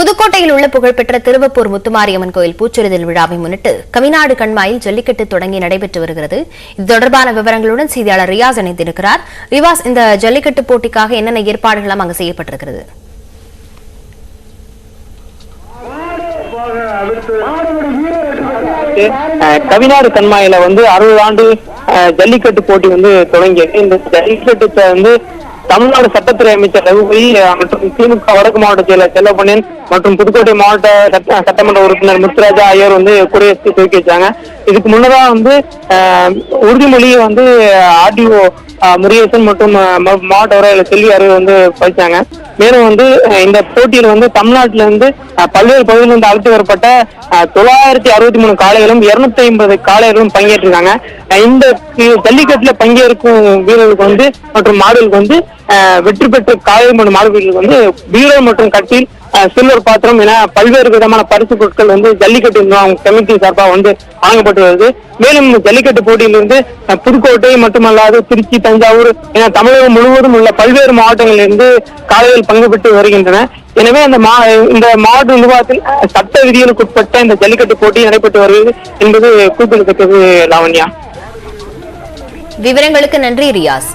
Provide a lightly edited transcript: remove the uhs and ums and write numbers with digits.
புதுக்கோட்டையில் உள்ள புகழ்பெற்ற திருவப்பூர் முத்துமாரியம்மன் கோயில் பூச்சொரிதல் விழாவை முன்னிட்டு கவிநாடு கண்மாயில் ஜல்லிக்கட்டு தொடங்கி நடைபெற்று வருகிறது. இது தொடர்பான விவரங்களுடன் செய்தியாளர் ரியாஸ் இணைந்திருக்கிறார். ரிவாஸ், இந்த ஜல்லிக்கட்டு போட்டிக்காக என்னென்ன ஏற்பாடுகள் அங்கு செய்யப்பட்டிருக்கிறது? கவிநாடு கண்மாயில 60 ஆண்டு ஜல்லிக்கட்டு போட்டி தொடங்கியது. இந்த ஜல்லிக்கட்டு தமிழ்நாடு சட்டத்துறை அமைச்சர் ரகுபதி மற்றும் திமுக வடக்கு மாவட்ட செயலர் செல்லப்பண்ணியன் மற்றும் புதுக்கோட்டை மாவட்ட சட்டமன்ற உறுப்பினர் முத்துராஜா ஆகியோர் கொடியேற்றி துவக்கி வச்சாங்க. இதுக்கு முன்னதாக உறுதிமொழியை ஆர்டிஓ முருகேசன் மற்றும் மாவட்ட உரையாளர் செல்வி அறிவு படிச்சாங்க. மேலும் இந்த போட்டியில் தமிழ்நாட்டில இருந்து பல்வேறு பகுதியிலிருந்து அழைத்து வரப்பட்ட 963 காளைகளும் 250 காளைகளும் பங்கேற்றிருக்காங்க. இந்த ஜல்லிக்கட்டுல பங்கேற்கும் வீரர்களுக்கு மற்றும் மாடுகளுக்கு வெற்றி பெற்ற காளைகள் மற்றும் மாடுகளுக்கு பீரோ மற்றும் கட்டில், சில்வர் பாத்திரம் என பல்வேறு விதமான பரிசு பொருட்கள் ஜல்லிக்கட்டு கமிட்டி சார்பாக வழங்கப்பட்டு வருது. மேலும் ஜல்லிக்கட்டு போட்டியிலிருந்து புதுக்கோட்டை மட்டுமல்லாது திருச்சி, தஞ்சாவூர் என தமிழகம் முழுவதும் உள்ள பல்வேறு மாவட்டங்களில் இருந்து காளைகள் பங்கு பெற்று வருகின்றன. எனவே இந்த மாவட்ட நிர்வாகத்தில் சட்ட விதிகளுக்கு உட்பட்ட இந்த ஜல்லிக்கட்டு போட்டி நடைபெற்று வருகிறது என்பது குறிப்பிடத்தக்கது. லாவண்யா, விவரங்களுக்கு நன்றி ரியாஸ்.